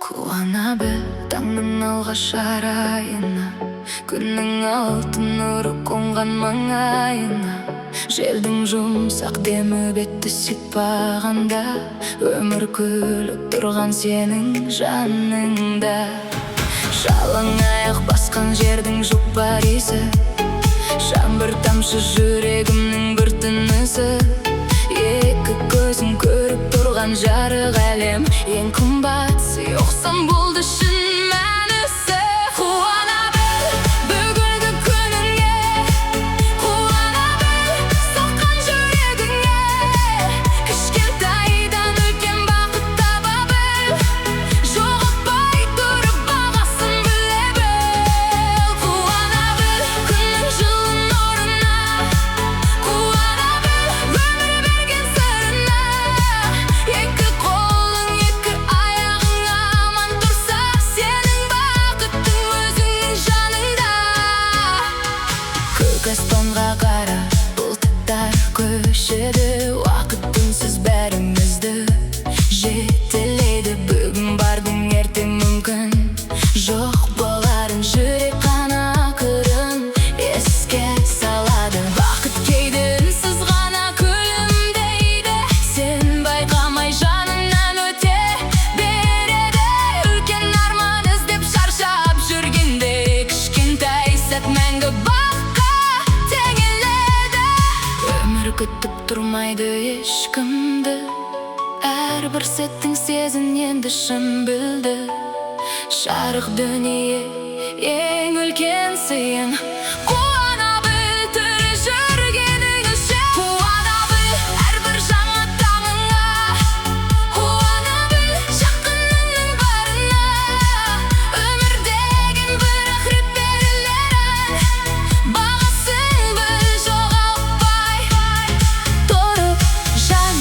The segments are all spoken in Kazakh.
Қуана біл таңның алғаш арайына, күннің алтын нұры қонған маңайына. Желдің жұмсақ демі бетті сипағанда, өмір күліп тұрған сенің жаныңда. Жалаң аяқ басқан жердің жұпар иісі, жаңбыр тамшы жүрегімнің бір тынысы. Екі көзің көріп тұрған жарық әлем, ең қымбат сый оқсам болды шын мәнісі. Қуана біл бүгінгі күніңе, қуана біл соққан жүрегіңе. Кішкентайдан үлкен бақыт таба біл, жоғалтпай тұрып бағасын біле біл. Қуана біл күннің жылы нұрына, қуана біл өмір берген сырына. Екі қолың екі аяғың аман тұрса, сенің бақыттың өзіңнің жаныңда. Көк аспанға қара бұлттар көшеді, уақыт үнсіз бәрімізді жетелейді. Бүгін бардың ертең мүмкін жоқ боларын, жүрек қана ақырын еске салады. Бақыт кейде үнсіз ғана күлімдейді, сен байқамай жаныңнан өте береді. Үлкен арман іздеп шаршап жүргенде, кішкентай сәт мәңгі баққа теңеледі. Өмір күтіп тұрмайды ешкімді, әрбір сәттің сезін енді шын білді. Жарық дүние ең үлкен сыйың. Қуана біл тірі жүргенің үшін, қуана біл әрбір жаңа таңыңа, қуана біл жақыныңның барына. Өмір деген бір-ақ рет берілетін, бағасын біл жоғалтпай тұрып жан.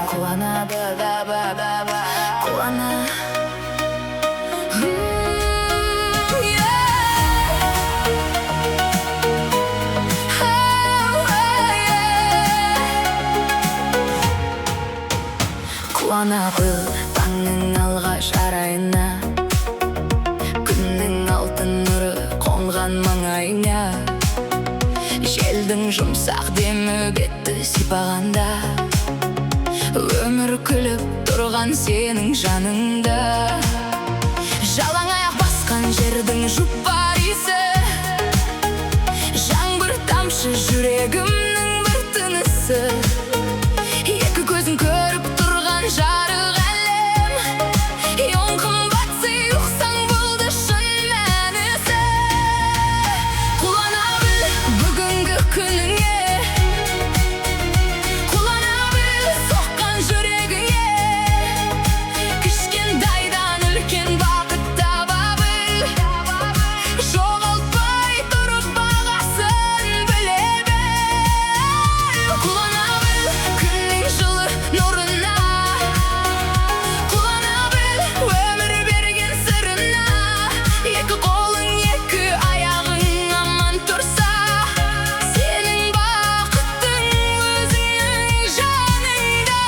Қуана біл, қуана. Қуана біл таңның алғаш арайына, күннің алтын нұры қонған маңайына. Желдің жұмсақ демі бетті сипағанда, өмір күліп тұрған сенің жаныңда. Жалаң аяқ басқан жердің жұпар иісі, жаңбыр тамшы жүрегімнің бір тынысы. Екі көзің көріп тұрған жарық әлем, ең қымбат сый ұқсаң болды шын мәнісі. Қуана біл бүгінгі күніңе, қуана біл соққан жүрегіңе. Кішкентайдан үлкен бақыт таба біл, жоғалтпай тұрып бағасын біле біл. Қуана біл күннің жылы нұрына, қуана біл өмір берген сырына. Екі қолың екі аяғың аман тұрса, сенің бақыттың өзіңнің жаныңда.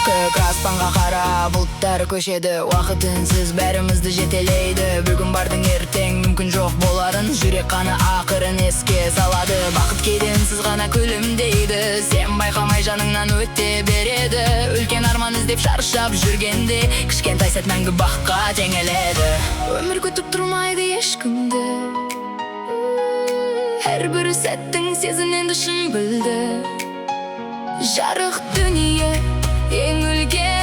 Көк аспанға қара бұлттар көшеді, уақыт үнсіз бәрімізді жетелейді. Бүгін бардың ертең мүмкін жоқ боларын, жүрек қана ақырын еске салады. Бақыт кейде үнсіз ғана күлімдейді, сен байқамай жаныңнан өте береді. Үлкен арман іздеп шаршап жүргенде, кішкентай сәт мәңгі баққа теңеледі. Өмір күтіп тұрмайды ешкімді, әрбір сәттің сезін енді шын білді. Жарық дүние ең үлкен